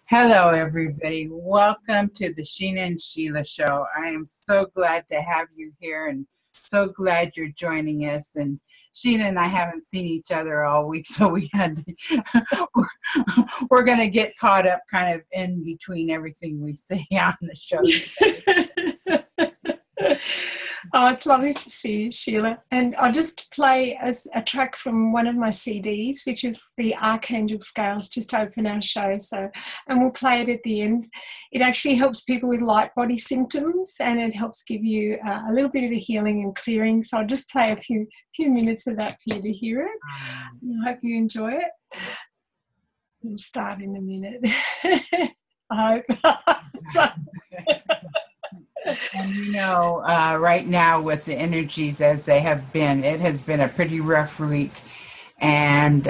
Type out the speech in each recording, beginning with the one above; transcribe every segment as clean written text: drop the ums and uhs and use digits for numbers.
Hello, everybody. Welcome to the Sheena and Sheila show. I am so glad to have you here and so glad you're joining us. And Sheena and I haven't seen each other all week, so we're going to get caught up kind of in between everything we say on the show today. Oh, it's lovely to see you, Sheila. And I'll just play a track from one of my CDs, which is the Archangel Scales, just to open our show. And we'll play it at the end. It actually helps people with light body symptoms, and it helps give you a little bit of a healing and clearing. So I'll just play a few minutes of that for you to hear it. I hope you enjoy it. We'll start in a minute. I hope. And right now with the energies as they have been, it has been a pretty rough week. And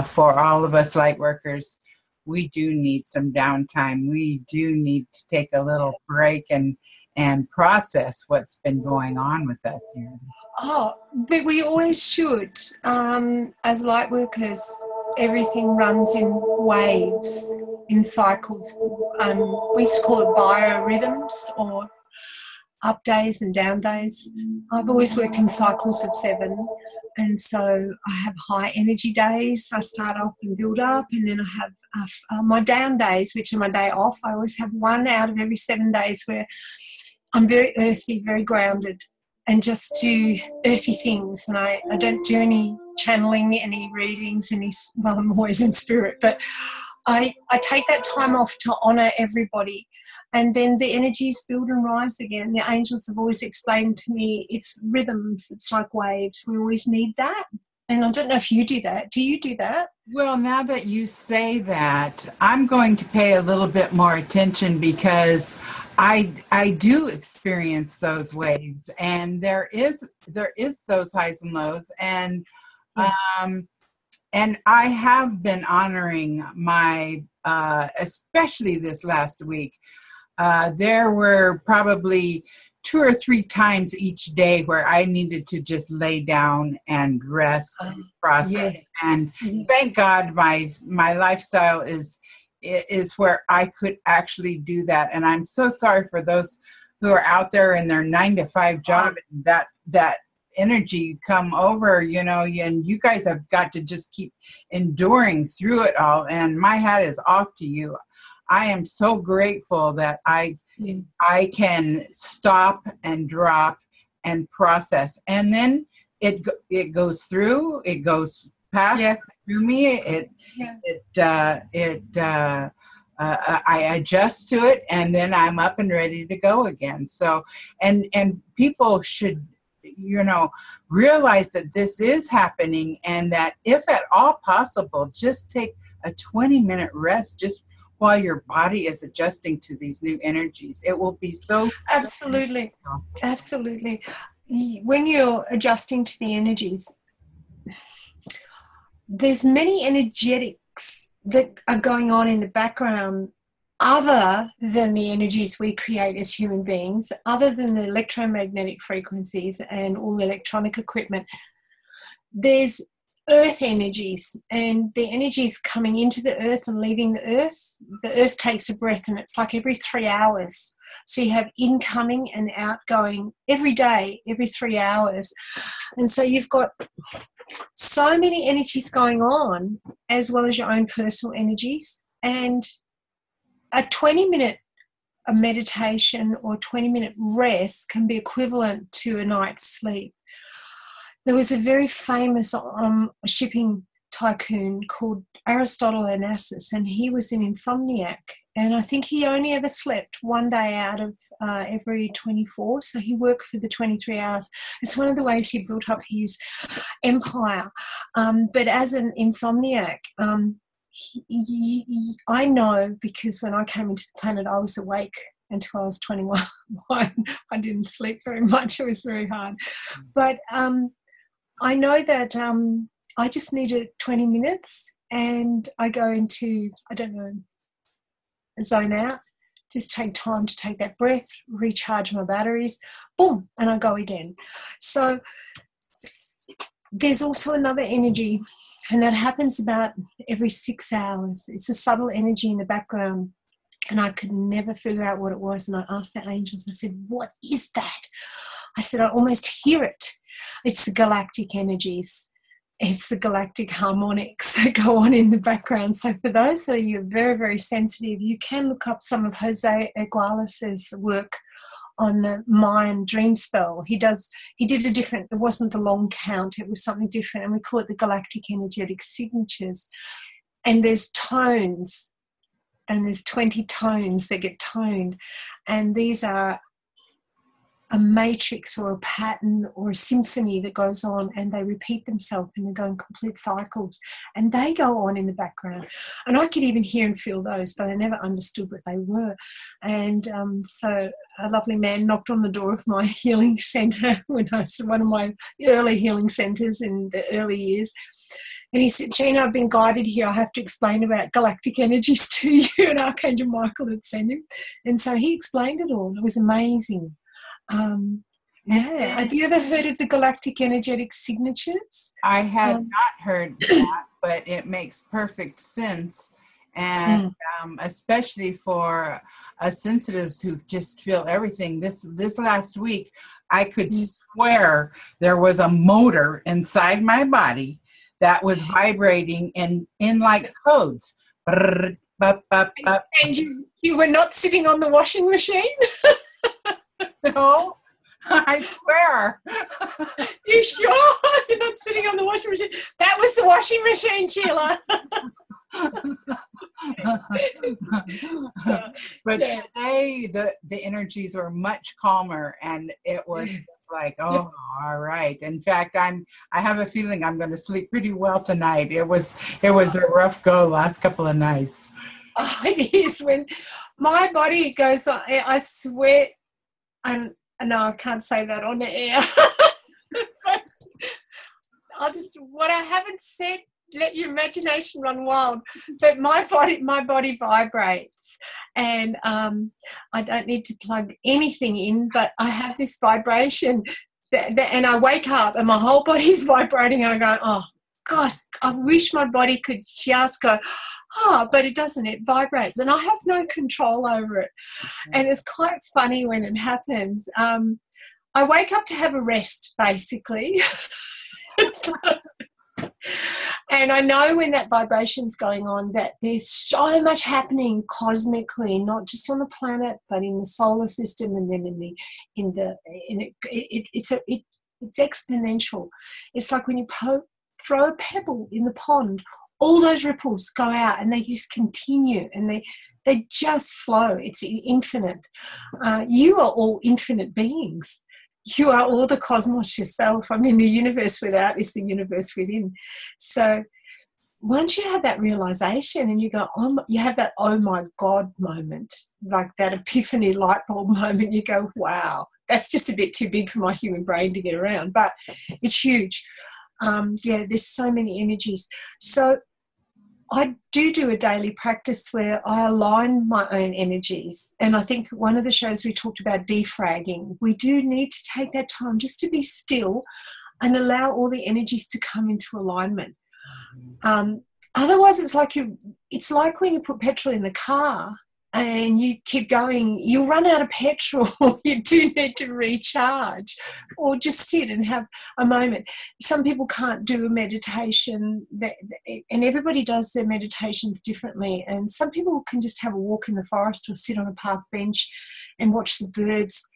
for all of us light workers, we do need some downtime. We do need to take a little break and process what's been going on with us here. Oh, but we always should. As light workers, everything runs in waves, in cycles. We used to call it biorhythms, or up days and down days. I've always worked in cycles of 7, and so I have high energy days. I start off and build up, and then I have my down days, which are my day off. I always have 1 out of every 7 days where I'm very earthy, very grounded, and just do earthy things. And I don't do any channeling, any readings, well, I'm always in spirit, but I take that time off to honour everybody. And then the energies build and rise again. The angels have always explained to me it's rhythms, it's like waves. We always need that. And I don't know if you do that. Do you do that? Well, now that you say that, I'm going to pay a little bit more attention because I do experience those waves, and there is those highs and lows, and and I have been honoring my especially this last week. There were probably 2 or 3 times each day where I needed to just lay down and rest and process. Yes. And thank God my lifestyle is where I could actually do that. And I'm so sorry for those who are out there in their 9-to-5 job and that energy come over, and you guys have got to just keep enduring through it all. And my hat is off to you. I am so grateful that I can stop and drop and process, and then it goes through. It goes past through me. I adjust to it, and then I'm up and ready to go again. So, and people should realize that this is happening, and that if at all possible, just take a 20-minute rest just while your body is adjusting to these new energies. It will be so... Absolutely. When you're adjusting to the energies, there's many energetics that are going on in the background other than the energies we create as human beings, other than the electromagnetic frequencies and all the electronic equipment. There's earth energies, and the energies coming into the earth and leaving the earth. The earth takes a breath, and it's like every 3 hours. So you have incoming and outgoing every day, every 3 hours. And so you've got so many energies going on, as well as your own personal energies. And a 20-minute meditation or 20-minute rest can be equivalent to a night's sleep. There was a very famous shipping tycoon called Aristotle Onassis, and he was an insomniac. And I think he only ever slept 1 day out of every 24. So he worked for the 23 hours. It's one of the ways he built up his empire. But as an insomniac, I know, because when I came into the planet, I was awake until I was 21. I didn't sleep very much. It was very hard. But I know that I just needed 20 minutes, and I go into, zone out, just take time to take that breath, recharge my batteries, boom, and I go again. So there's also another energy, and that happens about every 6 hours. It's a subtle energy in the background And I could never figure out what it was. And I asked the angels, I said, what is that? I said, I almost hear it. It's the galactic energies. It's the galactic harmonics that go on in the background. So for those of you very, very sensitive, you can look up some of Jose Igualas's work on the Mayan dream spell. He did a different, it wasn't the long count, it was something different, and we call it the galactic energetic signatures. And there's tones, and there's 20 tones that get toned, and these are a matrix or a pattern or a symphony that goes on, and they repeat themselves and they go in complete cycles, and they go on in the background. And I could even hear and feel those, but I never understood what they were. And so a lovely man knocked on the door of my healing centre when I was one of my early healing centres in the early years. And he said, Sheena, I've been guided here. I have to explain about galactic energies to you. And Archangel Michael had sent him. And so he explained it all. It was amazing. Yeah. Have you ever heard of the galactic energetic signatures? I had not heard that, but it makes perfect sense. And especially for us sensitives who just feel everything. This last week, I could swear there was a motor inside my body that was vibrating in like codes. Brrr, bup, bup, bup. And you were not sitting on the washing machine? No, I swear. You sure? You're not sitting on the washing machine? That was the washing machine, Sheila. But today the energies were much calmer, and it was just like, oh, all right. In fact, I have a feeling I'm going to sleep pretty well tonight. It was a rough go last couple of nights. Oh, it is. When my body goes on, I swear, and no, I can't say that on the air. But what I haven't said, let your imagination run wild. But my body vibrates, and I don't need to plug anything in, but I have this vibration, and I wake up and my whole body's vibrating, and I go, oh God, I wish my body could just go, but it doesn't. It vibrates, and I have no control over it. And it's quite funny when it happens. I wake up to have a rest, basically. And I know when that vibration's going on that there's so much happening cosmically, not just on the planet, but in the solar system, and then it's exponential. It's like when you throw a pebble in the pond, all those ripples go out and they just continue, and they just flow. It's infinite. You are all infinite beings. You are all the cosmos yourself. I mean, the universe without is the universe within. So once you have that realization and you go, you have that oh my God moment, like that epiphany light bulb moment, you go, wow, that's just a bit too big for my human brain to get around, but it's huge. There's so many energies. So I do a daily practice where I align my own energies. And I think one of the shows we talked about defragging. We do need to take that time just to be still and allow all the energies to come into alignment. Otherwise, it's like when you put petrol in the car and you keep going, you'll run out of petrol. You do need to recharge or just sit and have a moment. Some people can't do a meditation, and everybody does their meditations differently. And some people can just have a walk in the forest or sit on a park bench and watch the birds.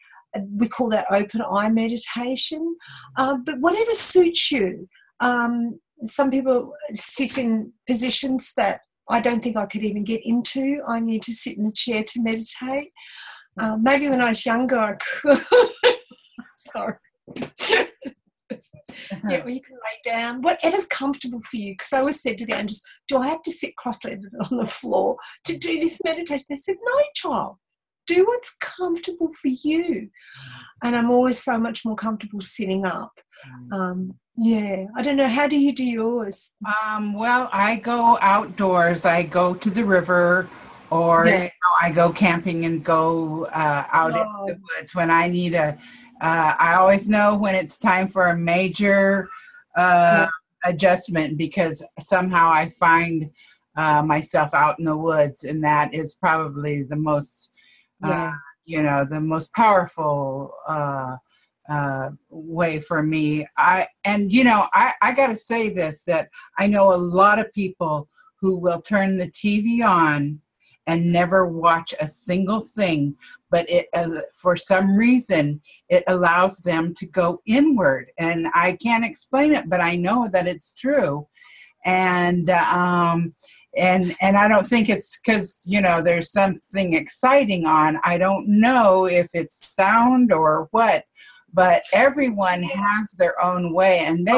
We call that open eye meditation. But whatever suits you. Some people sit in positions that I don't think I could even get into. I need to sit in a chair to meditate. Maybe when I was younger, I could. Sorry. Or you can lay down, whatever's comfortable for you. Because I always said to the angels, do I have to sit cross-legged on the floor to do this meditation? They said, no, child. Do what's comfortable for you. And I'm always so much more comfortable sitting up. I don't know. How do you do yours? Well, I go outdoors. I go to the river, or I go camping and go out in the woods when I need I always know when it's time for a major adjustment, because somehow I find myself out in the woods, and that is probably the most, the most powerful way for me. I got to say this, that I know a lot of people who will turn the TV on and never watch a single thing, but it for some reason it allows them to go inward, and I can't explain it, but I know that it's true. And I don't think it's because there's something exciting on. I don't know if it's sound or what, but everyone has their own way, and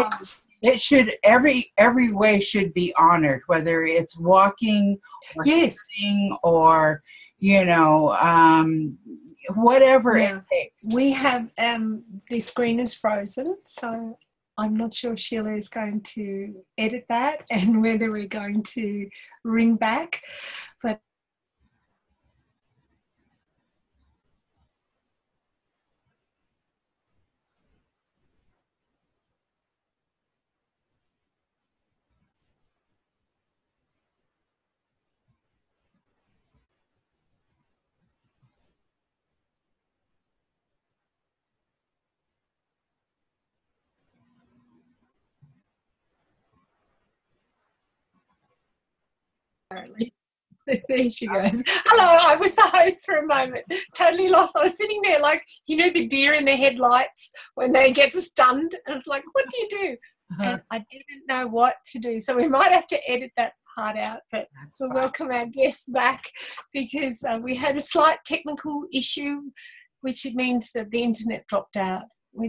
it should every way should be honored, whether it's walking or sitting or whatever it takes. We have the screen is frozen, so I'm not sure Sheila is going to edit that and whether we're going to ring back, but apparently. There she goes. Hello, I was the host for a moment. Totally lost. I was sitting there like, the deer in the headlights when they get stunned. And it's like, what do you do? And I didn't know what to do. So we might have to edit that part out. But we'll welcome our guests back because we had a slight technical issue, which means that the internet dropped out.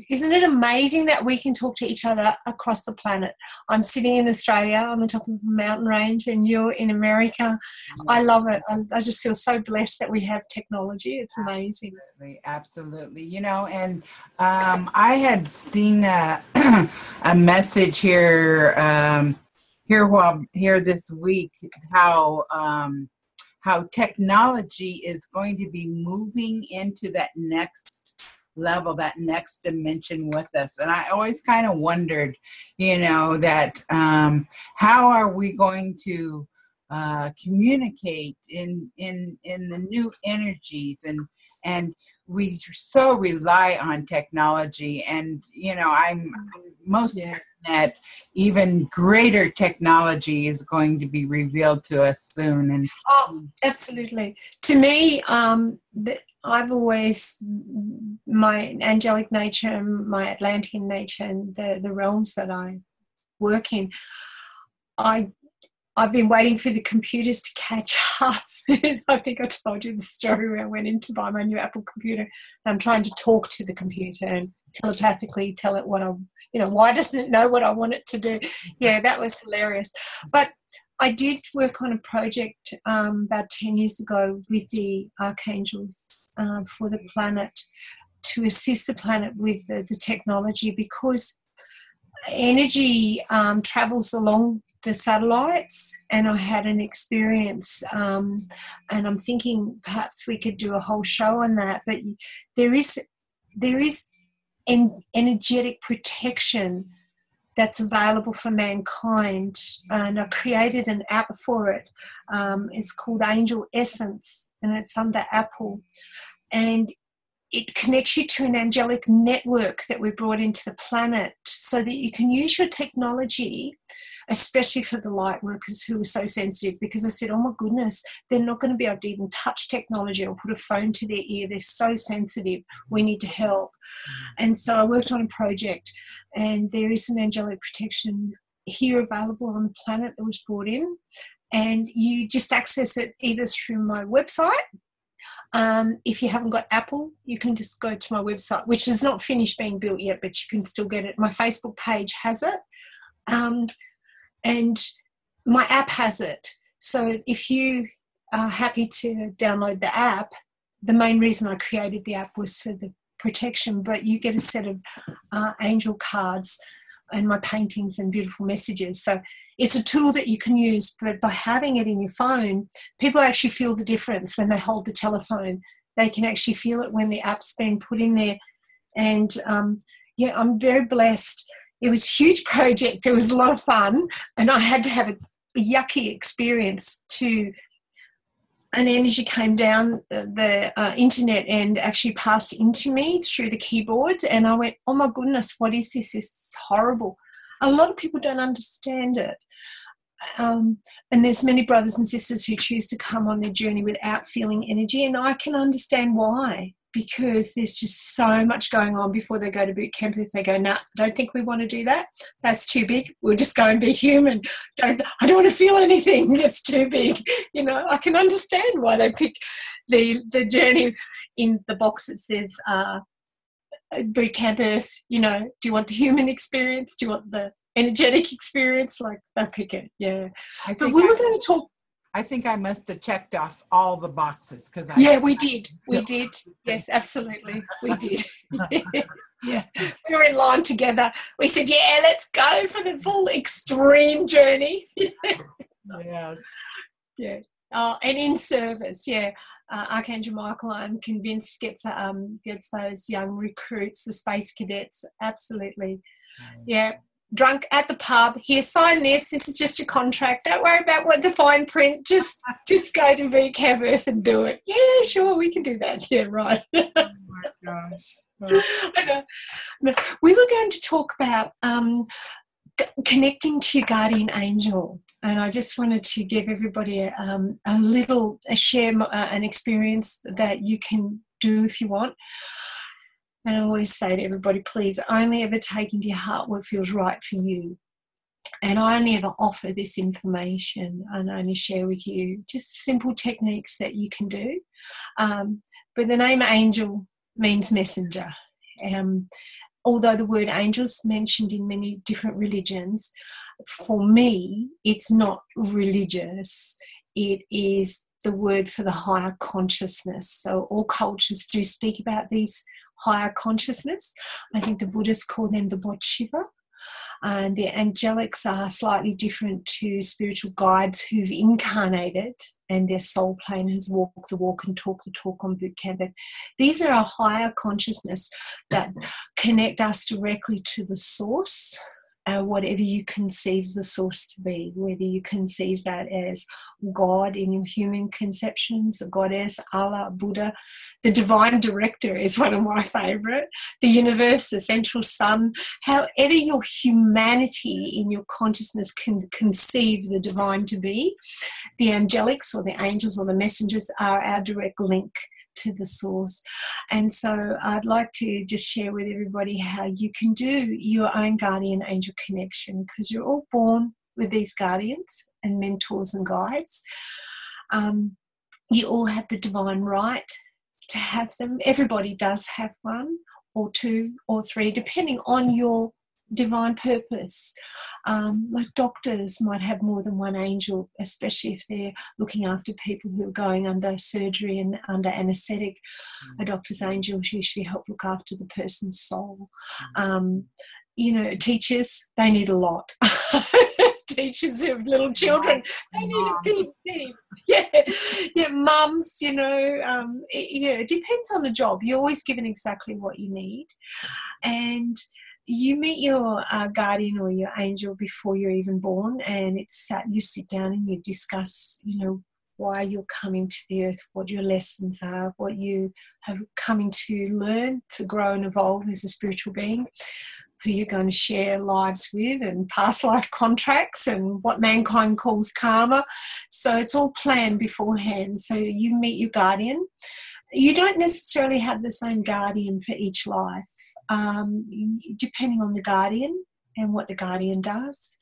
Isn't it amazing that we can talk to each other across the planet? I'm sitting in Australia on the top of a mountain range and you're in America. I love it. I just feel so blessed that we have technology. It's amazing. Absolutely. And I had seen a message here this week how technology is going to be moving into that next level, that next dimension with us. And I always kind of wondered, that how are we going to communicate in the new energies, and we so rely on technology, and I'm most certain that even greater technology is going to be revealed to us soon. And absolutely. To me, I've always, my angelic nature, my Atlantean nature, and the realms that I work in, I've been waiting for the computers to catch up. I think I told you the story where I went in to buy my new Apple computer, and I'm trying to talk to the computer and telepathically tell it what why doesn't it know what I want it to do? Yeah, that was hilarious. But I did work on a project about 10 years ago with the archangels for the planet to assist the planet with the technology, because energy travels along the satellites, and I had an experience and I'm thinking perhaps we could do a whole show on that, but there is energetic protection that's available for mankind, and I created an app for it. It's called Angel Essence, and it's under Apple, and it connects you to an angelic network that we brought into the planet so that you can use your technology, especially for the light workers who are so sensitive, because I said, oh my goodness, they're not going to be able to even touch technology or put a phone to their ear. They're so sensitive. We need to help. And so I worked on a project, and there is an angelic protection here available on the planet that was brought in, and you just access it either through my website. If you haven't got Apple, you can just go to my website, which is not finished being built yet, but you can still get it. My Facebook page has it, and my app has it. So if you are happy to download the app, the main reason I created the app was for the protection, but you get a set of angel cards and my paintings and beautiful messages. So it's a tool that you can use, but by having it in your phone, people actually feel the difference when they hold the telephone. They can actually feel it when the app's been put in there. And I'm very blessed. It was a huge project. It was a lot of fun, and I had to have yucky experience to an energy came down the internet and actually passed into me through the keyboard, and I went, oh my goodness, what is this? This is horrible. A lot of people don't understand it. And there's many brothers and sisters who choose to come on their journey without feeling energy, and I can understand why, because there's just so much going on before they go to boot camp. If they go, nah, I don't think we want to do that. That's too big. We'll just go and be human. I don't want to feel anything. It's too big. You know, I can understand why they pick the journey in the box that says boot camp Earth. You know, do you want the human experience? Do you want the energetic experience? Like, they pick it. Yeah. But we were going to talk. I think I must have checked off all the boxes because we did. We did. Yes, absolutely. We did. Yeah. We were in line together. We said, yeah, let's go for the full extreme journey. Yes. Yeah. And in service, yeah. Archangel Michael, I'm convinced, gets those young recruits, the space cadets, absolutely. Yeah. Drunk at the pub, here, sign this is just a contract, don't worry about what the fine print, just go to boot camp Earth and do it. Yeah, sure, we can do that. Yeah, right. Oh my gosh. I know. We were going to talk about connecting to your guardian angel, and I just wanted to give everybody share an experience that you can do if you want. And I always say to everybody, please only ever take into your heart what feels right for you. And I only ever offer this information and only share with you just simple techniques that you can do. But the name angel means messenger. Although the word angel is mentioned in many different religions, for me, it's not religious. It is the word for the higher consciousness. So all cultures do speak about these higher consciousness. I think the Buddhists call them the Bodhisattva, and the angelics are slightly different to spiritual guides who've incarnated and their soul plane has walked the walk and talked the talk on boot camp. These are a higher consciousness that connect us directly to the source, whatever you conceive the source to be, whether you conceive that as God in your human conceptions, a goddess, Allah, Buddha. The divine director is one of my favourite. The universe, the central sun, however your humanity in your consciousness can conceive the divine to be, the angelics or the angels or the messengers are our direct link to the source. And so I'd like to just share with everybody how you can do your own guardian angel connection, because you're all born with these guardians and mentors and guides. You all have the divine right to have them. Everybody does have one or two or three, depending on your divine purpose. Like doctors might have more than one angel, especially if they're looking after people who are going under surgery and under anaesthetic. A doctor's angels usually help look after the person's soul. Teachers, they need a lot. Teachers of little children, they need a big team. Yeah, mums, it depends on the job. You're always given exactly what you need. And you meet your guardian or your angel before you're even born, and you sit down and you discuss, why you're coming to the earth, what your lessons are, what you have coming to learn to grow and evolve as a spiritual being, who you're going to share lives with, and past life contracts, and what mankind calls karma. So it's all planned beforehand. So you meet your guardian. You don't necessarily have the same guardian for each life, depending on the guardian and what the guardian does.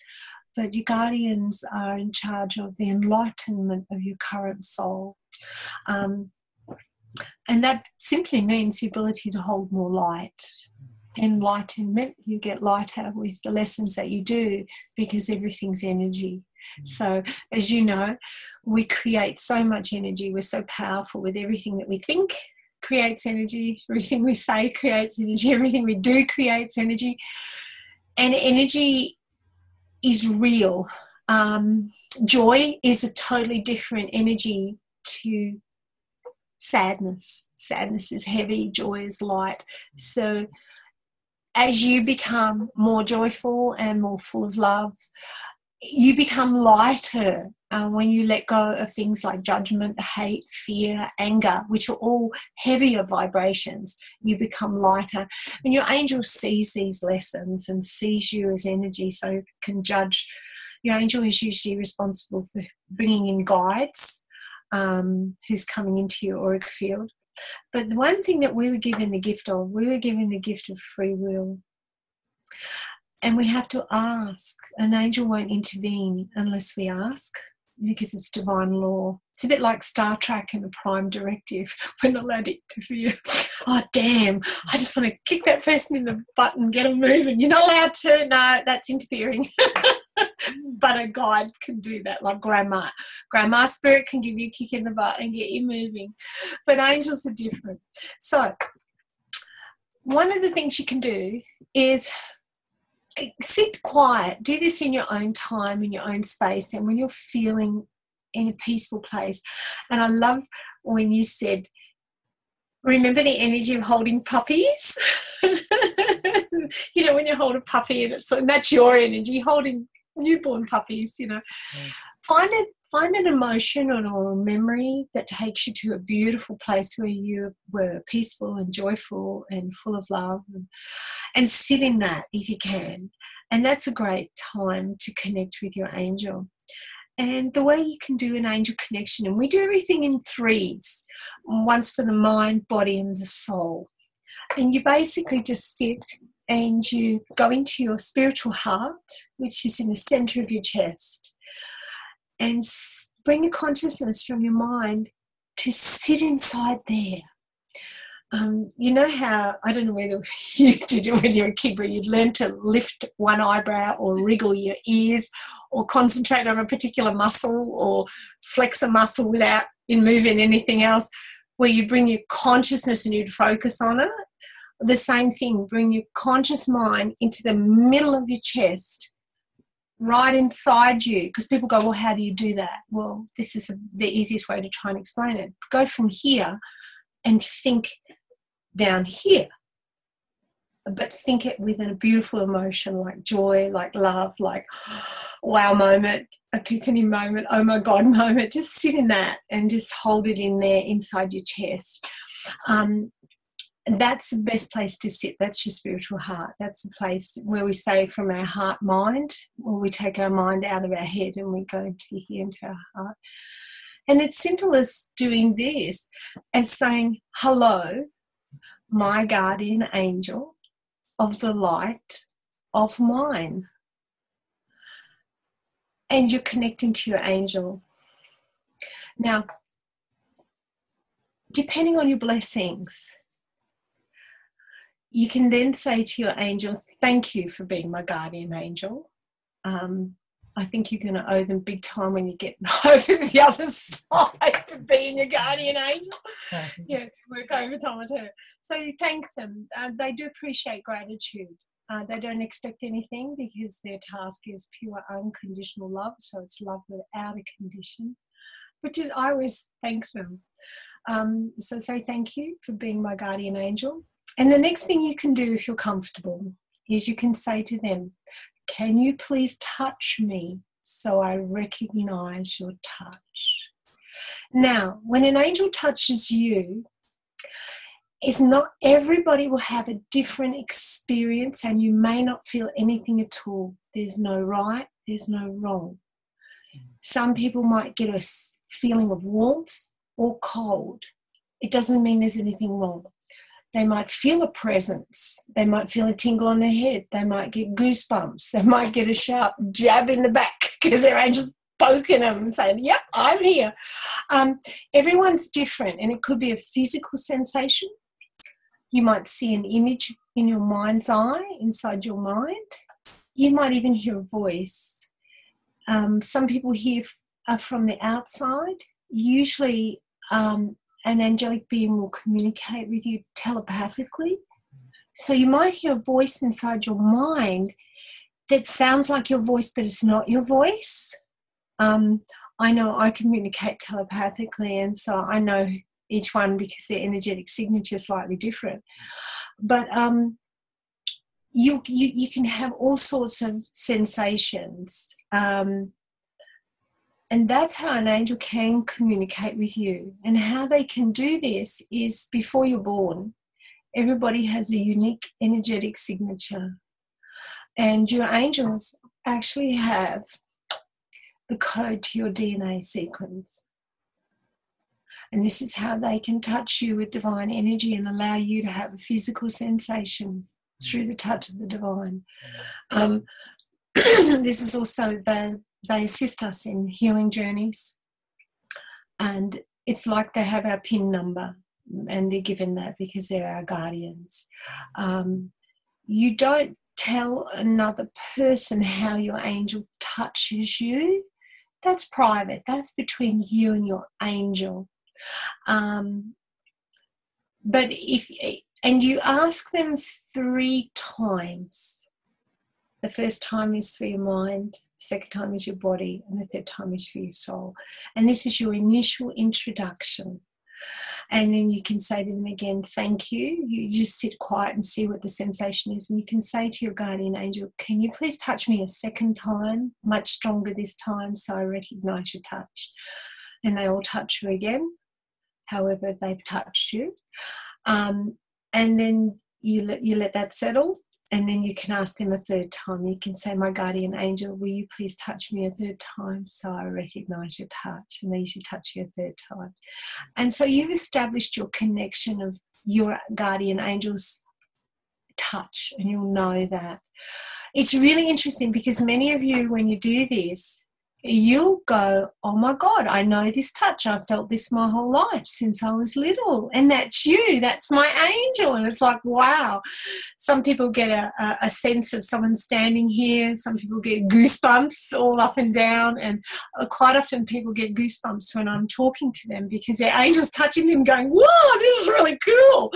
But your guardians are in charge of the enlightenment of your current soul. And that simply means the ability to hold more light. Enlightenment, you get lighter with the lessons that you do, because everything's energy. So as you know, we create so much energy. We're so powerful with everything that we think creates energy, everything we say creates energy, everything we do creates energy. And energy is real. Joy is a totally different energy to sadness. Sadness is heavy, joy is light. So as you become more joyful and more full of love, you become lighter when you let go of things like judgment, hate, fear, anger, which are all heavier vibrations. You become lighter. And your angel sees these lessons and sees you as energy, so can judge. Your angel is usually responsible for bringing in guides who's coming into your auric field. But the one thing that we were given the gift of free will. And we have to ask. An angel won't intervene unless we ask, because it's divine law. It's a bit like Star Trek and the Prime Directive. We're not allowed to interfere. Oh, damn. I just want to kick that person in the butt and get them moving. You're not allowed to. No, that's interfering. But a guide can do that, like Grandma. Grandma Spirit can give you a kick in the butt and get you moving. But angels are different. So one of the things you can do is sit quiet. Do this in your own time, in your own space, and when you're feeling in a peaceful place. And I love when you said, remember the energy of holding puppies? You know, when you hold a puppy and that's your energy, holding newborn puppies, you know. Find an emotion or a memory that takes you to a beautiful place where you were peaceful and joyful and full of love, and sit in that if you can. And that's a great time to connect with your angel. And the way you can do an angel connection, and we do everything in threes, once for the mind, body, and the soul. And you basically just sit and you go into your spiritual heart, which is in the center of your chest, and bring a consciousness from your mind to sit inside there. You know how, I don't know whether you did it when you were a kid, where you'd learn to lift one eyebrow or wriggle your ears or concentrate on a particular muscle or flex a muscle without moving anything else, where you bring your consciousness and you'd focus on it. The same thing, bring your conscious mind into the middle of your chest, right inside you, because people go, well, how do you do that? Well, this is the easiest way to try and explain it. Go from here and think down here, but think it with a beautiful emotion, like joy, like love, like wow moment, epiphany moment, oh my God moment. Just sit in that and just hold it in there inside your chest. And that's the best place to sit. That's your spiritual heart. That's the place where we say from our heart mind, where we take our mind out of our head and we go into here, into our heart. And it's simple as doing this, as saying, hello, my guardian angel of the light of mine. And you're connecting to your angel. Now, depending on your blessings, you can then say to your angel, thank you for being my guardian angel. I think you're going to owe them big time when you get over the other side for being your guardian angel. Yeah, work overtime with her. So you thank them. They do appreciate gratitude. They don't expect anything because their task is pure unconditional love. So it's love without a condition. But I always thank them. So say thank you for being my guardian angel. And the next thing you can do, if you're comfortable, is you can say to them, can you please touch me so I recognize your touch? Now, when an angel touches you, it's not everybody will have a different experience, and you may not feel anything at all. There's no right, there's no wrong. Some people might get a feeling of warmth or cold. It doesn't mean there's anything wrong. They might feel a presence. They might feel a tingle on their head. They might get goosebumps. They might get a sharp jab in the back because their angel's poking them and saying, yep, I'm here. Everyone's different, and it could be a physical sensation. You might see an image in your mind's eye, inside your mind. You might even hear a voice. Some people hear from the outside. Usually an angelic being will communicate with you telepathically. So you might hear a voice inside your mind that sounds like your voice, but it's not your voice. I know I communicate telepathically, and so I know each one because their energetic signature is slightly different. But you can have all sorts of sensations. And that's how an angel can communicate with you. And how they can do this is before you're born, everybody has a unique energetic signature. And your angels actually have the code to your DNA sequence. And this is how they can touch you with divine energy and allow you to have a physical sensation through the touch of the divine. This is also they assist us in healing journeys, and it's like they have our PIN number, and they're given that because they're our guardians. You don't tell another person how your angel touches you. That's private. That's between you and your angel. But you ask them 3 times. The first time is for your mind, the second time is your body, and the third time is for your soul. And this is your initial introduction. And then you can say to them again, thank you. You just sit quiet and see what the sensation is. And you can say to your guardian angel, can you please touch me a second time, much stronger this time, so I recognize your touch. And they all touch you again, however they've touched you. And then you let that settle. And then you can ask them a third time. You can say, my guardian angel, will you please touch me a third time so I recognize your touch? And they usually touch you a third time. And so you've established your connection of your guardian angel's touch, and you'll know that. It's really interesting because many of you, when you do this, you'll go, oh my God, I know this touch. I've felt this my whole life since I was little. And that's you. That's my angel. And it's like, wow. Some people get a sense of someone standing here. Some people get goosebumps all up and down. And quite often people get goosebumps when I'm talking to them because their angel's touching them going, whoa, this is really cool.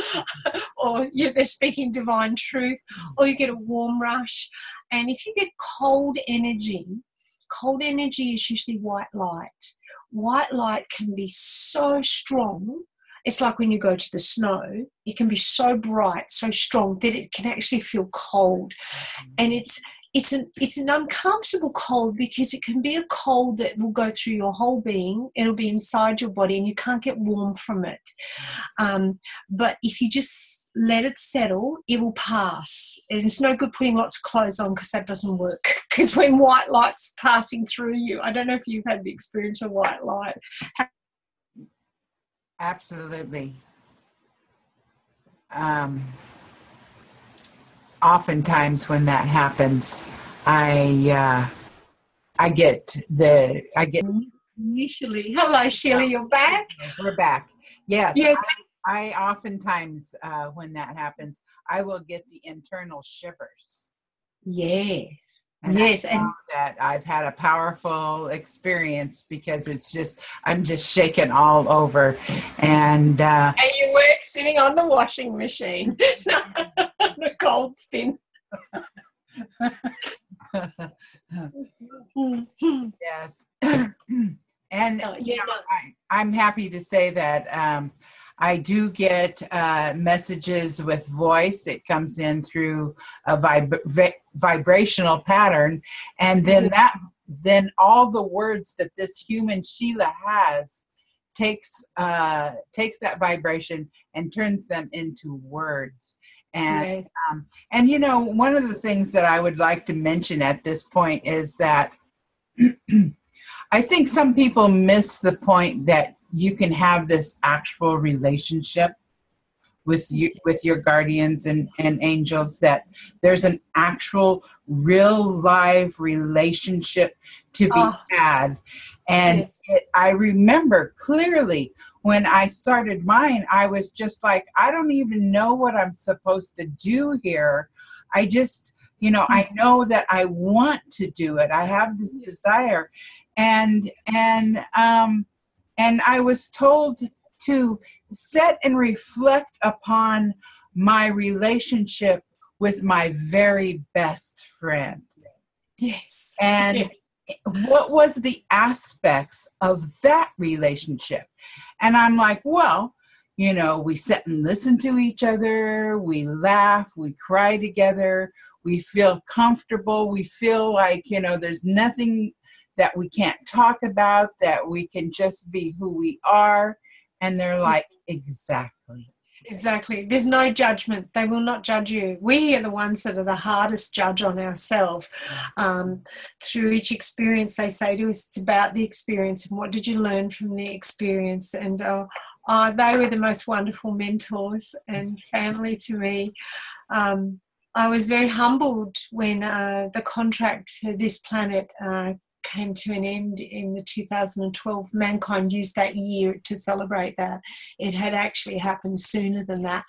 Or they're speaking divine truth. Or you get a warm rush. And if you get cold energy is usually white light. White light can be so strong. It's like when you go to the snow, it can be so bright, so strong that it can actually feel cold. And it's an uncomfortable cold because it can be a cold that will go through your whole being. It'll be inside your body and you can't get warm from it. But if you just let it settle, it will pass. And it's no good putting lots of clothes on because that doesn't work. Because when white light's passing through you, I don't know if you've had the experience of white light. Absolutely. Oftentimes when that happens, I get initially. Hello, Sheila, you're back. We're back. Yes. Yeah. I oftentimes, when that happens, I will get the internal shivers. Yes. And yes. I know that I've had a powerful experience because I'm just shaking all over. And you weren't sitting on the washing machine. The cold spin. Yes. And I'm happy to say that I do get messages with voice. It comes in through a vibrational pattern, and then all the words that this human Sheila has takes that vibration and turns them into words. And and one of the things that I would like to mention at this point is that I think some people miss the point that you can have this actual relationship with your guardians and angels, that there's an actual real live relationship to be had. And I remember clearly when I started mine, I was just like, I don't even know what I'm supposed to do here. I just, I know that I want to do it. I have this desire. And I was told to set and reflect upon my relationship with my very best friend. Yes. And what was the aspects of that relationship? And I'm like, well, we sit and listen to each other. We laugh, we cry together. we feel comfortable. We feel like, there's nothing that we can't talk about, that we can just be who we are. And they're like, exactly. Exactly. There's no judgment. They will not judge you. We are the ones that are the hardest judge on ourselves. Through each experience, they say to us, it's about the experience and what did you learn from the experience. And they were the most wonderful mentors and family to me. I was very humbled when the contract for this planet came to an end in the 2012. Mankind used that year to celebrate that. It had actually happened sooner than that.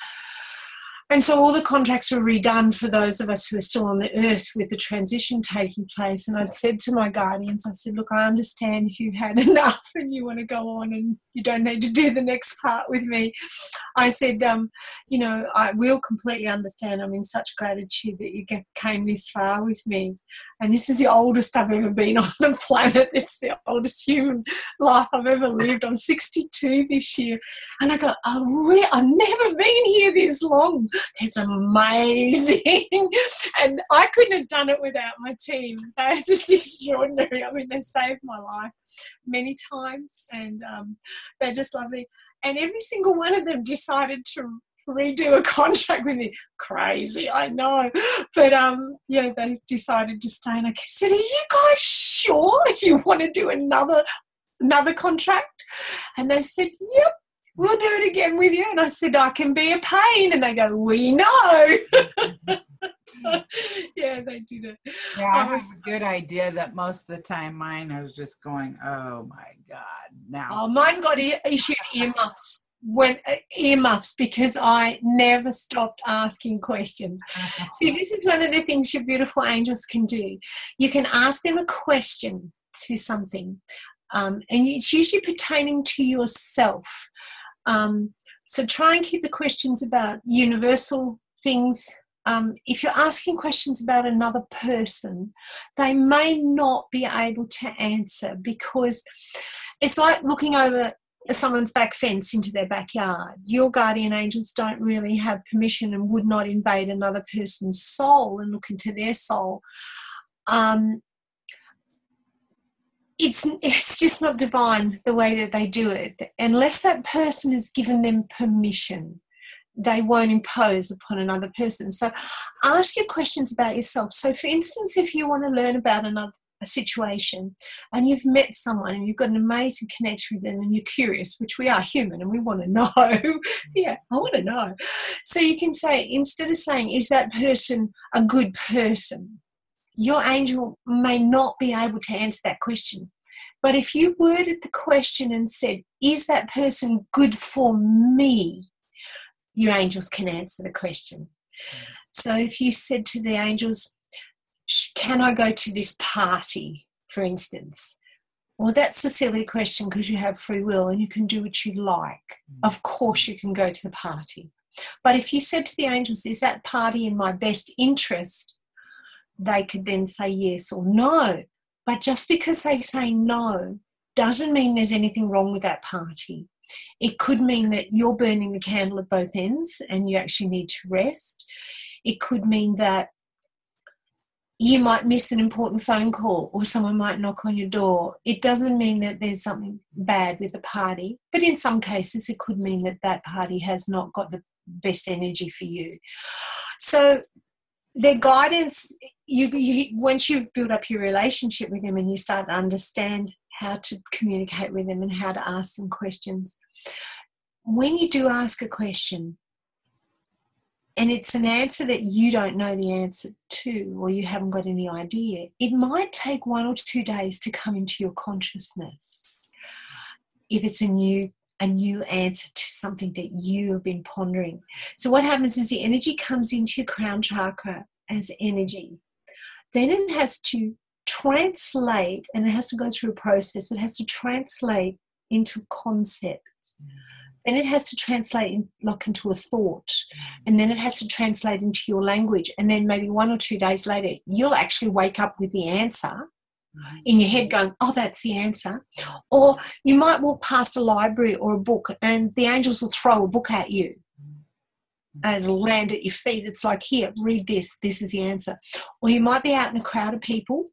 And so all the contracts were redone for those of us who are still on the earth with the transition taking place. And I'd said to my guardians, I said, look, I understand if you've had enough and you want to go on and you don't need to do the next part with me. I said, I will completely understand. I'm in such gratitude that you came this far with me. And this is the oldest I've ever been on the planet. It's the oldest human life I've ever lived. I'm 62 this year. And I go, I've never been here this long. It's amazing. And I couldn't have done it without my team. They're just extraordinary. I mean, they saved my life many times, and they're just lovely. And every single one of them decided to redo a contract with me. Crazy, I know. But they decided to stay. And I said, are you guys sure you want to do another contract? And they said, yep, we'll do it again with you. And I said, I can be a pain. And they go, we know. So, they did it. Yeah, I have a good idea that most of the time mine, I was just going, oh my God, now. Oh, mine got issued earmuffs because I never stopped asking questions. See, this is one of the things your beautiful angels can do. You can ask them a question to something, and it's usually pertaining to yourself. So try and keep the questions about universal things. If you're asking questions about another person, they may not be able to answer, because it's like looking over someone's back fence into their backyard. Your guardian angels don't really have permission and would not invade another person's soul and look into their soul. It's just not divine the way that they do it. Unless that person has given them permission, they won't impose upon another person. So ask your questions about yourself. So for instance, if you want to learn about a situation and you've met someone and you've got an amazing connection with them and you're curious, which we are human and we want to know. Yeah, I want to know. So you can say, instead of saying, is that person a good person? Your angel may not be able to answer that question. But if you worded the question and said, is that person good for me? Your angels can answer the question. So if you said to the angels, can I go to this party, for instance? Well, that's a silly question because you have free will and you can do what you like. Of course you can go to the party. But if you said to the angels, is that party in my best interest? They could then say yes or no. But just because they say no doesn't mean there's anything wrong with that party. It could mean that you're burning the candle at both ends and you actually need to rest. It could mean that you might miss an important phone call or someone might knock on your door. It doesn't mean that there's something bad with the party, but in some cases it could mean that that party has not got the best energy for you. So their guidance, once you build up your relationship with them and you start to understand how to communicate with them and how to ask them questions, when you do ask a question and it's an answer that you don't know the answer to or you haven't got any idea, it might take 1 or 2 days to come into your consciousness if it's a new answer to something that you have been pondering. So what happens is the energy comes into your crown chakra as energy. Then it has to translate, and it has to go through a process. It has to translate into concept. Then it has to translate into a thought. And then it has to translate into your language. And then maybe 1 or 2 days later, you'll actually wake up with the answer in your head going, oh, that's the answer. Or you might walk past a library or a book and the angels will throw a book at you. and it'll land at your feet. It's like, here, read this. This is the answer. Or you might be out in a crowd of people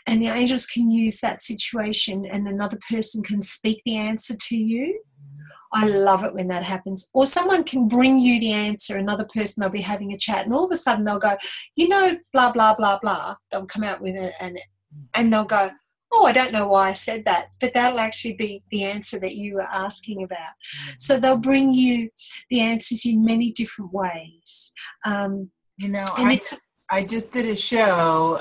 and the angels can use that situation and another person can speak the answer to you. I love it when that happens. Or someone can bring you the answer, another person, they'll be having a chat, and all of a sudden they'll go, blah, blah, blah, blah. They'll come out with it and they'll go, oh, I don't know why I said that, but that'll actually be the answer that you were asking about. So they'll bring you the answers in many different ways. I just did a show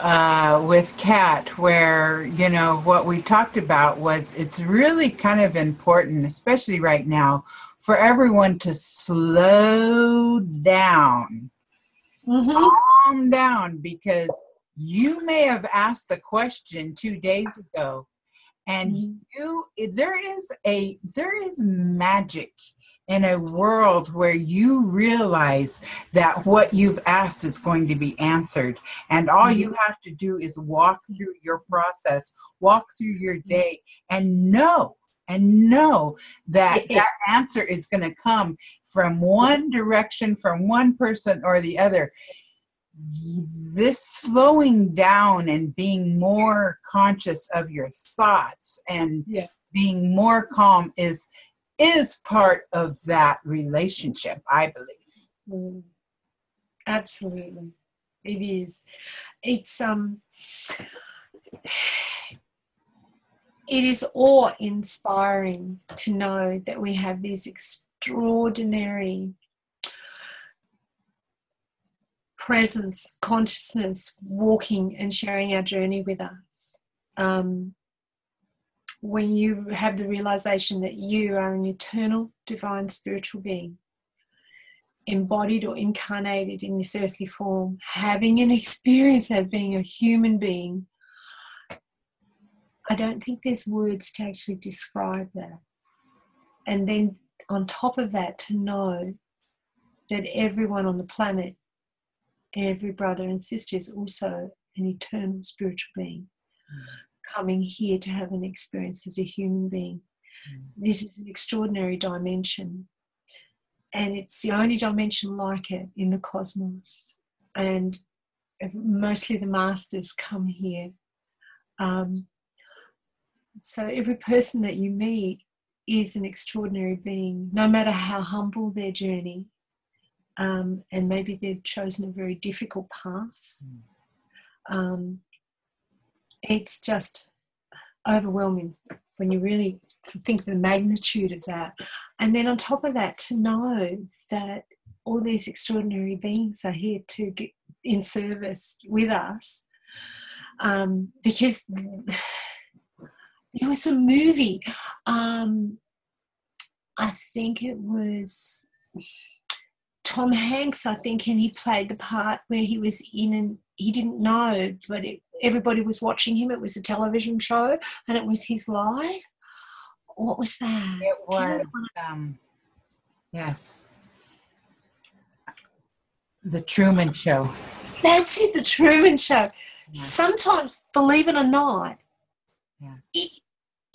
with Kat where, what we talked about was it's really kind of important, especially right now, for everyone to slow down, calm down, because you may have asked a question 2 days ago, and there is magic in a world where you realize that what you've asked is going to be answered, and all you have to do is walk through your process, walk through your day, and know that that answer is going to come from one direction, from one person or the other. This slowing down and being more conscious of your thoughts and being more calm is part of that relationship, I believe. Absolutely. It is. It's it is awe-inspiring to know that we have these extraordinary presence, consciousness, walking and sharing our journey with us. When you have the realization that you are an eternal, divine, spiritual being, embodied or incarnated in this earthly form, having an experience of being a human being, I don't think there's words to actually describe that. And then on top of that, to know that everyone on the planet, every brother and sister is also an eternal spiritual being coming here to have an experience as a human being. This is an extraordinary dimension, and it's the only dimension like it in the cosmos, and mostly the masters come here. So every person that you meet is an extraordinary being, no matter how humble their journey. And maybe they've chosen a very difficult path. It's just overwhelming when you really think of the magnitude of that. And then on top of that, to know that all these extraordinary beings are here to get in service with us. Because there was a movie, I think it was Tom Hanks, and he played the part where he was in, and he didn't know, but everybody was watching him. It was a television show, and it was his life. What was that? It was, yes, The Truman Show. That's it, The Truman Show. Yes. Sometimes, believe it or not,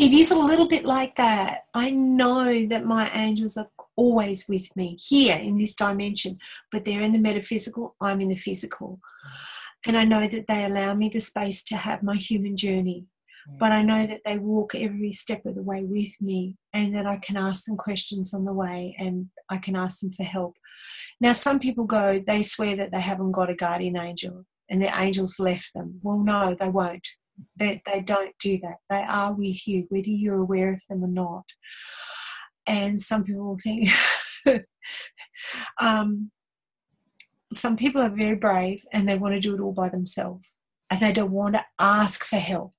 it is a little bit like that. I know that my angels are always with me here in this dimension, but they're in the metaphysical, I'm in the physical. And I know that they allow me the space to have my human journey, but I know that they walk every step of the way with me, and that I can ask them questions on the way, and I can ask them for help. Now, some people they swear that they haven't got a guardian angel and their angels left them. Well, no, they won't. They don't do that. They are with you, whether you're aware of them or not. And some people will think, some people are very brave and they want to do it all by themselves, and they don't want to ask for help.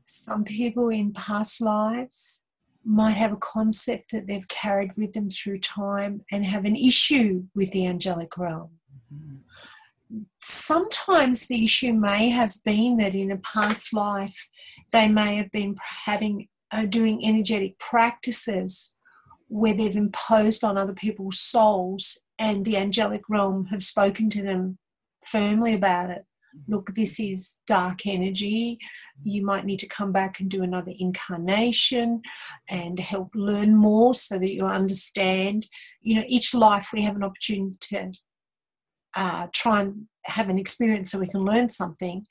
Some people in past lives might have a concept that they've carried with them through time and have an issue with the angelic realm. Sometimes the issue may have been that in a past life they may have been doing energetic practices where they've imposed on other people's souls, and the angelic realm have spoken to them firmly about it. look, this is dark energy. You might need to come back and do another incarnation and help learn more so that you understand. You know, each life we have an opportunity to try and have an experience so we can learn something.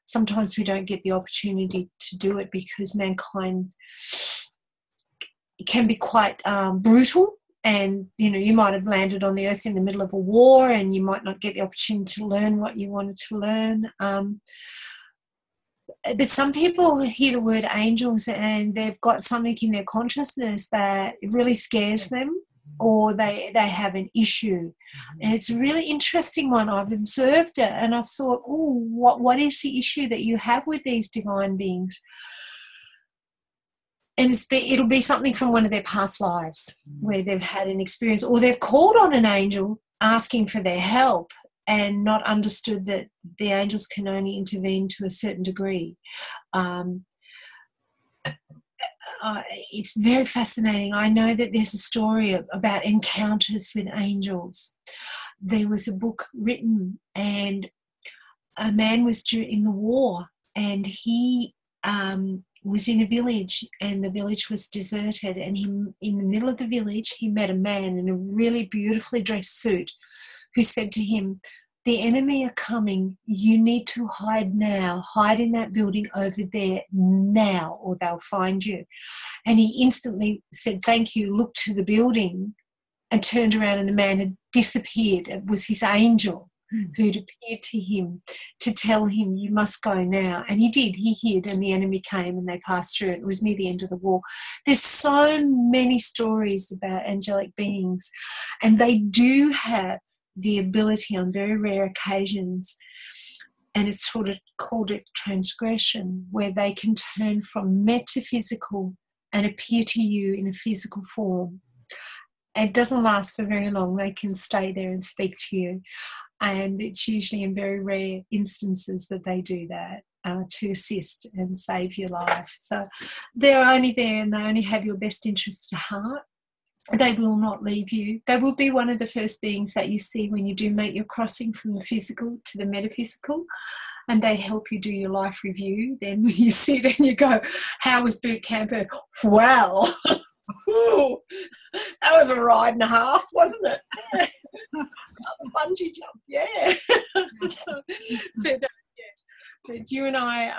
Sometimes we don't get the opportunity to do it because mankind can be quite brutal. And, you know, you might have landed on the earth in the middle of a war and you might not get the opportunity to learn what you wanted to learn. But some people hear the word angels and they've got something in their consciousness that really scares them, or they have an issue. And it's a really interesting one. I've observed it and I've thought, oh, what is the issue that you have with these divine beings? And it'll be something from one of their past lives where they've had an experience, or they've called on an angel asking for their help and not understood that the angels can only intervene to a certain degree. It's very fascinating. I know that there's a story about encounters with angels. There was a book written and a man was in the war and he was in a village and the village was deserted, and in the middle of the village he met a man in a really beautifully dressed suit who said to him, "The enemy are coming, you need to hide now, hide in that building over there now or they'll find you." And he instantly said, "Thank you," looked to the building and turned around, and the man had disappeared. It was his angel who'd appeared to him to tell him, "You must go now." And he did. He hid and the enemy came and they passed through it. It was near the end of the war. There's so many stories about angelic beings, and they do have the ability on very rare occasions, and it's called a transgression, where they can turn from metaphysical and appear to you in a physical form. It doesn't last for very long. They can stay there and speak to you. And it's usually in very rare instances that they do that to assist and save your life. So they're only there and they only have your best interest at heart. They will not leave you. They will be one of the first beings that you see when you do make your crossing from the physical to the metaphysical, and they help you do your life review. Then when you sit and you go, "How was boot camp Earth?" "Well, that was a ride and a half, wasn't it?" Yeah. Bungee jump, yeah. But you and I,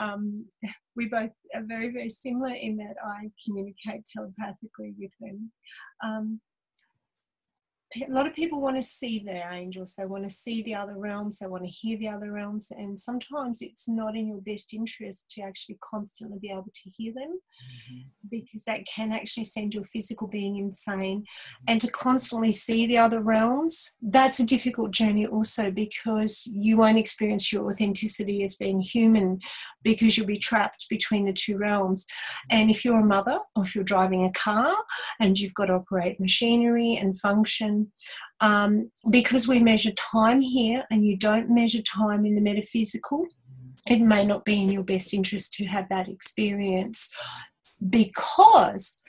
we both are very, very similar in that I communicate telepathically with them. A lot of people want to see their angels. They want to see the other realms. They want to hear the other realms. And sometimes it's not in your best interest to actually constantly be able to hear them, because that can actually send your physical being insane. And to constantly see the other realms, that's a difficult journey also, because you won't experience your authenticity as being human, because you'll be trapped between the two realms. And if you're a mother, or if you're driving a car and you've got to operate machinery and function, because we measure time here and you don't measure time in the metaphysical, it may not be in your best interest to have that experience. Because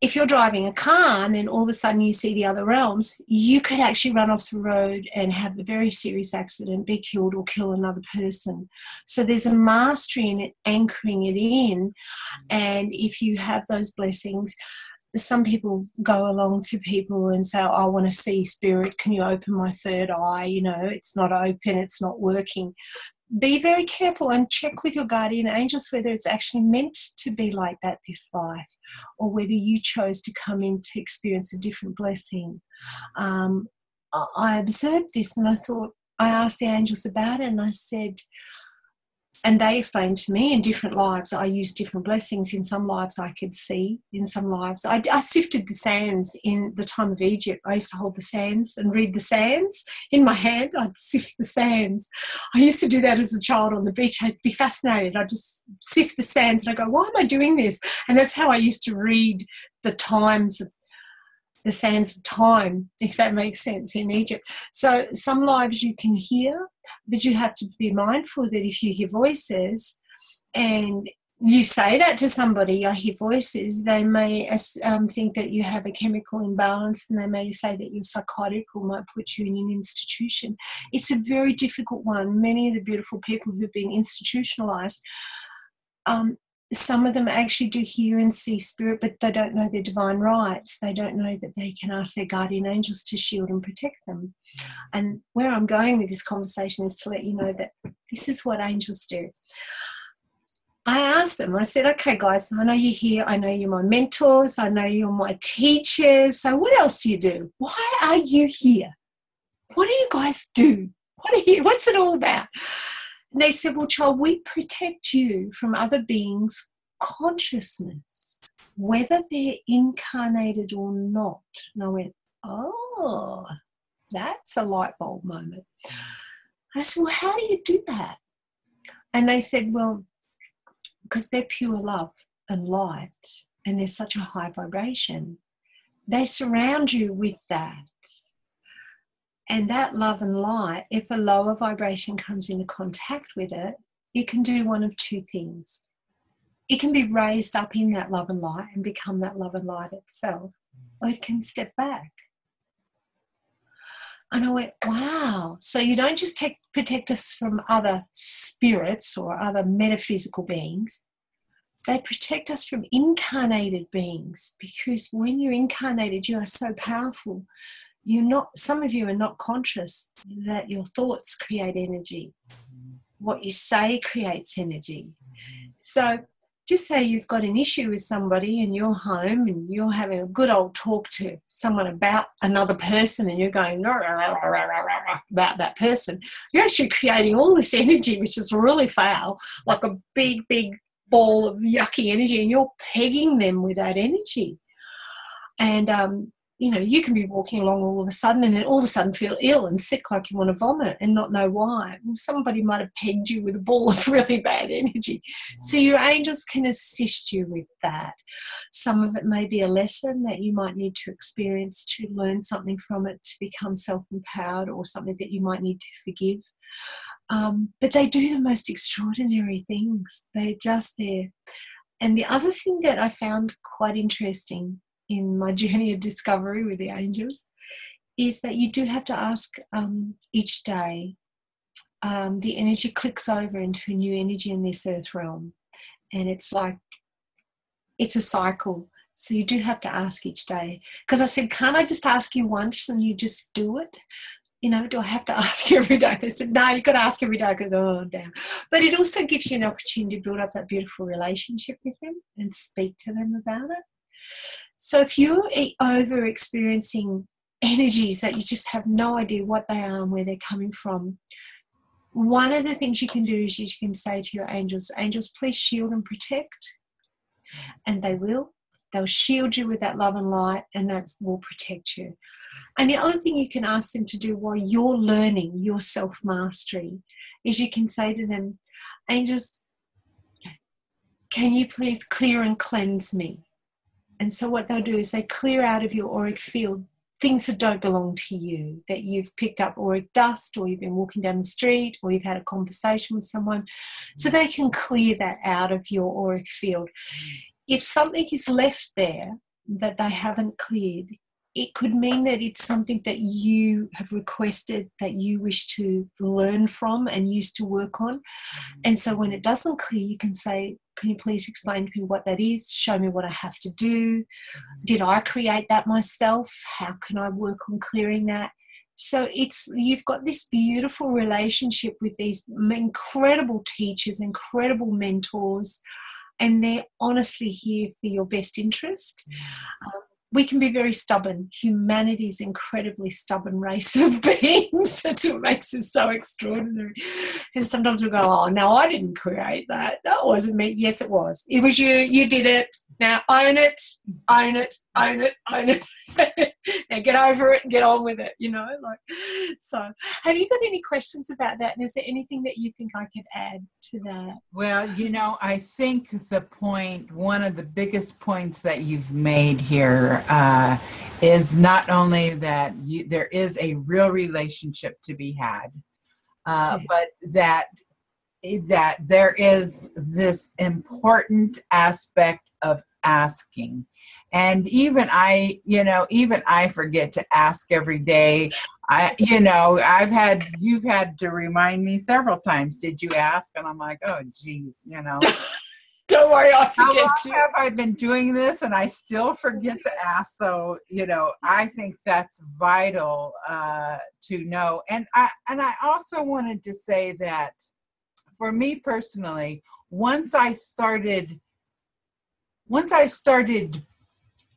if you're driving a car and then all of a sudden you see the other realms, you could actually run off the road and have a very serious accident, be killed, or kill another person. So there's a mastery in it, anchoring it in. And if you have those blessings, some people go along to people and say, "I want to see spirit. Can you open my third eye? You know, it's not open, it's not working." Be very careful and check with your guardian angels whether it's actually meant to be like that this life, or whether you chose to come in to experience a different blessing. I observed this and I asked the angels about it, and I said, and they explained to me in different lives I used different blessings. In some lives I could see, in some lives I sifted the sands. In the time of Egypt, I used to hold the sands and read the sands in my hand. I'd sift the sands. I used to do that as a child on the beach. I'd be fascinated. I'd just sift the sands and I'd go, "Why am I doing this?" And that's how I used to read the times of the sands of time, if that makes sense, in Egypt. So some lives you can hear, but you have to be mindful that if you hear voices and you say that to somebody, I hear voices, they may think that you have a chemical imbalance, and they may say that you're psychotic or might put you in an institution. It's a very difficult one. Many of the beautiful people who've been institutionalized, some of them actually do hear and see spirit, but they don't know their divine rights. They don't know that they can ask their guardian angels to shield and protect them. And where I'm going with this conversation is to let you know that this is what angels do. I asked them, I said, okay, guys, I know you're here. I know you're my mentors. I know you're my teachers. So what else do you do? Why are you here? What do you guys do? What's it all about? And they said, well, child, we protect you from other beings' consciousness, whether they're incarnated or not. And I went, oh, that's a light bulb moment. And I said, well, how do you do that? And they said, well, because they're pure love and light, and there's such a high vibration, they surround you with that. And that love and light, if a lower vibration comes into contact with it, it can do one of two things. It can be raised up in that love and light and become that love and light itself, or it can step back. And I went, wow. So you don't just protect us from other spirits or other metaphysical beings. They protect us from incarnated beings, because when you're incarnated, you are so powerful. Some of you are not conscious that your thoughts create energy. What you say creates energy. So just say you've got an issue with somebody and you're home and you're having a good old talk to someone about another person, and you're going about that person. You're actually creating all this energy, which is really foul, like a big, big ball of yucky energy, and you're pegging them with that energy. And, you can be walking along all of a sudden, and then all of a sudden feel ill and sick, like you want to vomit, and not know why. Well, somebody might have pegged you with a ball of really bad energy. So your angels can assist you with that. Some of it may be a lesson that you might need to experience to learn something from it, to become self-empowered, or something that you might need to forgive. But they do the most extraordinary things. They're just there. And the other thing that I found quite interesting in my journey of discovery with the angels is that you do have to ask each day. The energy clicks over into a new energy in this earth realm, and it's a cycle. So you do have to ask each day. Because I said, can't I just ask you once and you just do it? Do I have to ask you every day? They said, no, you've got to ask every day. I go, oh, damn. But it also gives you an opportunity to build up that beautiful relationship with them and speak to them about it. So if you're over experiencing energies that you just have no idea what they are and where they're coming from, one of the things you can do is you can say to your angels, angels, please shield and protect. And they will. They'll shield you with that love and light, and that will protect you. And the other thing you can ask them to do while you're learning your self-mastery is you can say to them, angels, can you please clear and cleanse me? And so what they'll do is they clear out of your auric field things that don't belong to you, that you've picked up auric dust, or you've been walking down the street, or you've had a conversation with someone. So they can clear that out of your auric field. If something is left there that they haven't cleared, it could mean that it's something that you have requested, that you wish to learn from and use to work on. And so when it doesn't clear, you can say, can you please explain to me what that is? Show me what I have to do. Did I create that myself? How can I work on clearing that? So you've got this beautiful relationship with these incredible teachers, incredible mentors, and they're honestly here for your best interest. We can be very stubborn. Humanity is an incredibly stubborn race of beings. That's what makes us so extraordinary. And sometimes we go, oh, no, I didn't create that. That wasn't me. Yes, it was. It was you. You did it. Now own it, own it, own it, own it. Now get over it and get on with it, So have you got any questions about that? And is there anything that you think I could add to that? Well, I think one of the biggest points that you've made here is not only that there is a real relationship to be had, but that that there is this important aspect of asking. And even I forget to ask every day. You've had to remind me several times, did you ask? And I'm like, oh, geez, Don't worry, I how forget long to. have I been doing this and I still forget to ask? So, I think that's vital to know. And I also wanted to say that for me personally, once I started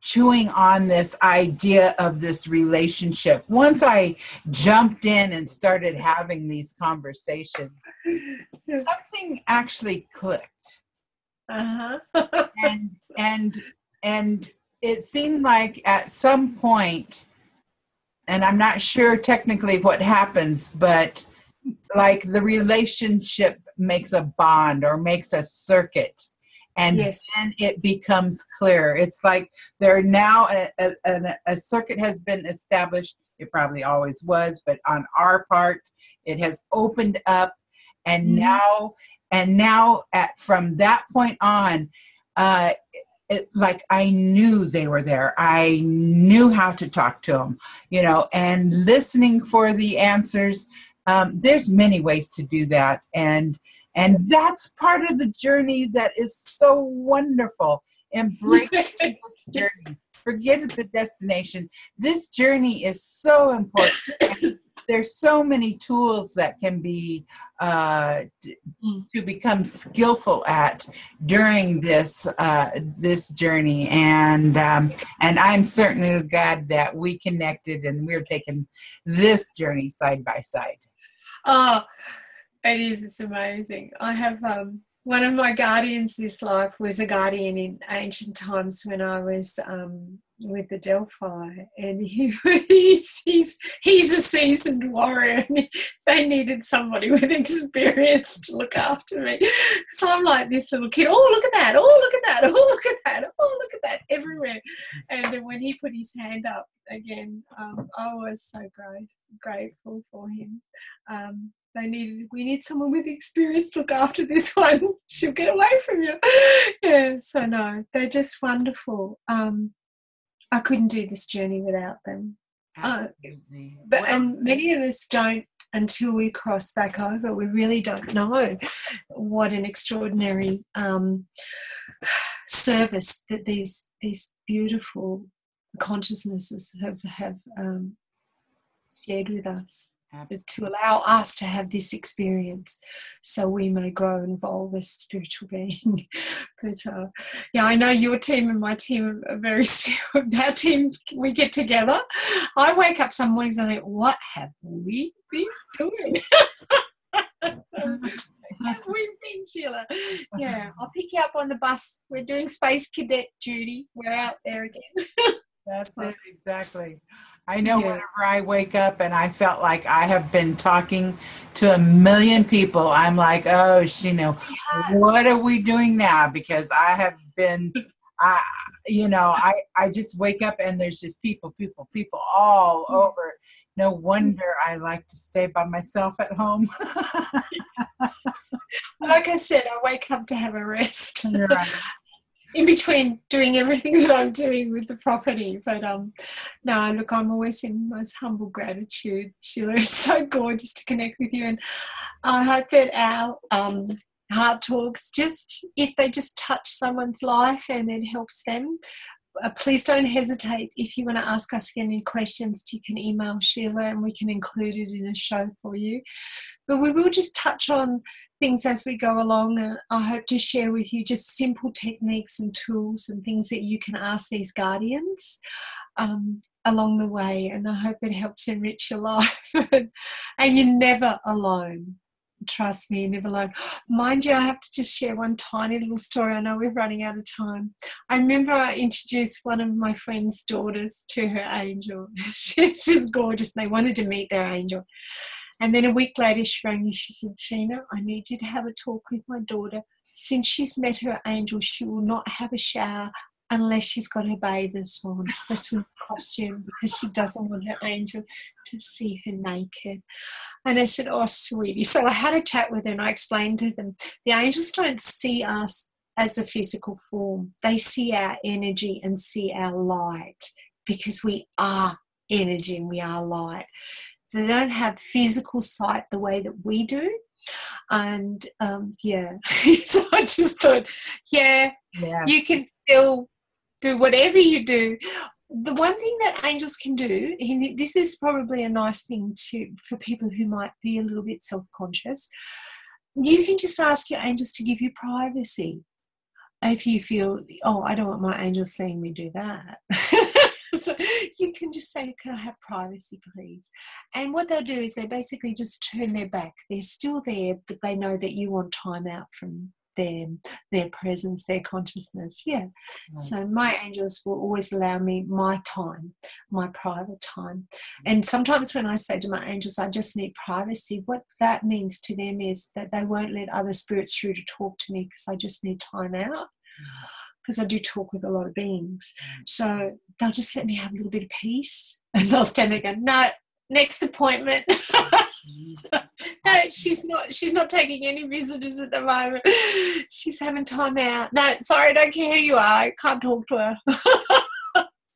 chewing on this idea of this relationship, once I jumped in and started having these conversations, something actually clicked. Uh-huh. and it seemed like at some point, and I'm not sure technically what happens, but like the relationship makes a bond or makes a circuit, and Yes. then it becomes clear. It's like there now a circuit has been established. It probably always was, but on our part, it has opened up, and now from that point on, like I knew they were there. I knew how to talk to them, and listening for the answers. There's many ways to do that, and that's part of the journey that is so wonderful. Embrace this journey. Forget the destination. This journey is so important. And there's so many tools that can be to become skillful at during this journey, and I'm certainly glad that we connected and we're taking this journey side by side. Oh, it is. It's amazing. I have one of my guardians this life was a guardian in ancient times when I was with the Delphi, and he's a seasoned warrior, and they needed somebody with experience to look after me. So I'm like this little kid. Oh, look at that! Oh, look at that! Oh, look at that! Oh, look at that! Everywhere. And then when he put his hand up again, I was so grateful for him. We need someone with experience to look after this one. She'll get away from you. Yeah, so no, they're just wonderful. I couldn't do this journey without them. And many of us don't until we cross back over. We really don't know what an extraordinary service that these beautiful consciousnesses have shared with us. Absolutely. To allow us to have this experience so we may grow and evolve as spiritual being. But I know your team and my team are very similar. Our team, we get together. I wake up some mornings and I think, what have we been doing? So, have we been, Sheila? Yeah, I'll pick you up on the bus. We're doing space cadet duty. We're out there again. That's it, exactly. I know whenever I wake up and I felt like I have been talking to a million people, I'm like, oh, Sheena, what are we doing now? Because I have been, I just wake up and there's just people all over. No wonder I like to stay by myself at home. Like I said, I wake up to have a rest. Right. In between doing everything that I'm doing with the property. But no, look, I'm always in most humble gratitude. Sheila, it's so gorgeous to connect with you. And I hope that our heart talks, just if they just touch someone's life and it helps them, please don't hesitate. If you want to ask us any questions, you can email Sheila and we can include it in a show for you. But we will just touch on things as we go along. And I hope to share with you just simple techniques and tools and things that you can ask these guardians along the way. And I hope it helps enrich your life. And you're never alone. Trust me, you're never alone. Mind you, I have to just share one tiny little story. I know we're running out of time. I remember I introduced one of my friend's daughters to her angel. She's just gorgeous. They wanted to meet their angel. And then a week later, she rang me. She said, Sheena, I need you to have a talk with my daughter. Since she's met her angel, she will not have a shower unless she's got her bathers on, her swim costume, because she doesn't want her angel to see her naked. And I said, oh, sweetie. So I had a chat with her and I explained to them, the angels don't see us as a physical form. They see our energy and see our light, because we are energy and we are light. They don't have physical sight the way that we do. And so I just thought, you can still do whatever you do. The one thing that angels can do, and this is probably a nice thing for people who might be a little bit self-conscious, you can just ask your angels to give you privacy. If you feel, oh, I don't want my angels seeing me do that. So you can just say, can I have privacy, please? And what they'll do is they basically just turn their back. They're still there, but they know that you want time out from them, their presence, their consciousness. Yeah. Right. So my angels will always allow me my time, my private time. And sometimes when I say to my angels, I just need privacy, what that means to them is that they won't let other spirits through to talk to me, because I just need time out. Because I do talk with a lot of beings. So they'll just let me have a little bit of peace. And they'll stand there going, no, next appointment. No, she's not taking any visitors at the moment. She's having time out. No, sorry, I don't care who you are. I can't talk to her.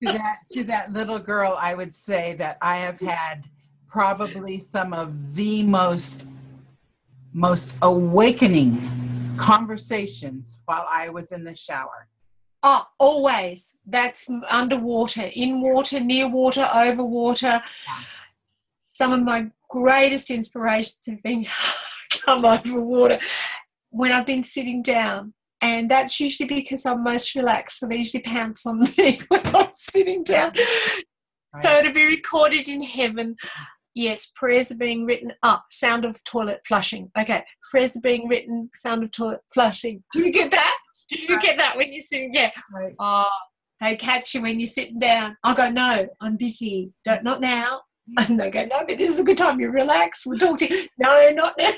To that little girl, I would say that I have had probably some of the most awakening conversations while I was in the shower. Oh, always. That's underwater, in water, near water, over water. Yeah. Some of my greatest inspirations have been come over water when I've been sitting down. And that's usually because I'm most relaxed. So they usually pounce on me when I'm sitting down. Right. So to be recorded in heaven. Yes, prayers are being written. Sound of toilet flushing. Okay, prayers are being written, sound of toilet flushing. Do you get that? Do you get that when you're sitting? Yeah. Right. Oh, they catch you when you're sitting down. I go, no, I'm busy. Not now. And they go, no, but this is a good time. You relax. We'll talk to you. No, not now.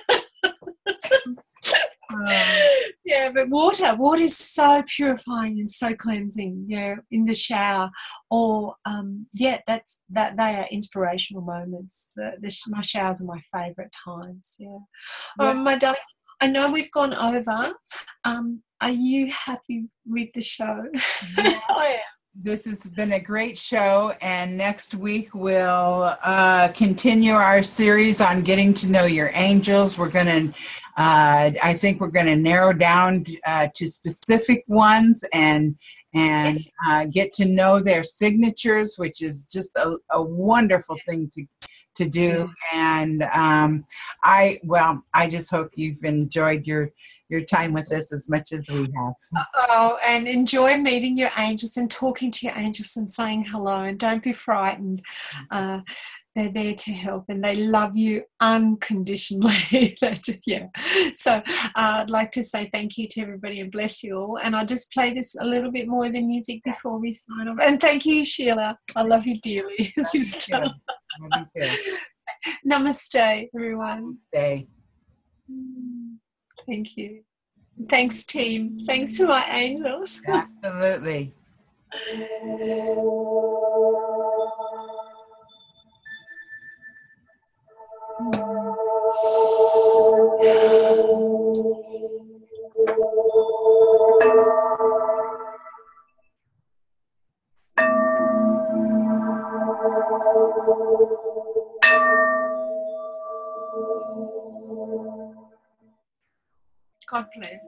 Yeah, but water is so purifying and so cleansing. In the shower, or they are inspirational moments. My showers are my favourite times. Yeah. My darling, I know we've gone over. Are you happy with the show? Yeah. I am. This has been a great show, and next week we'll continue our series on getting to know your angels. We're going to, I think we're going to narrow down to specific ones and yes. Get to know their signatures, which is just a wonderful thing to do. And I just hope you've enjoyed your time with us as much as we have. Oh, and enjoy meeting your angels and talking to your angels and saying hello, and don't be frightened. They're there to help and they love you unconditionally. So I'd like to say thank you to everybody and bless you all. And I'll just play this a little bit more of the music before we sign off. And thank you, Sheila. I love you dearly, sister. Namaste, everyone. Namaste. Thank you. Thanks, team. Thanks to my angels. Absolutely. God bless.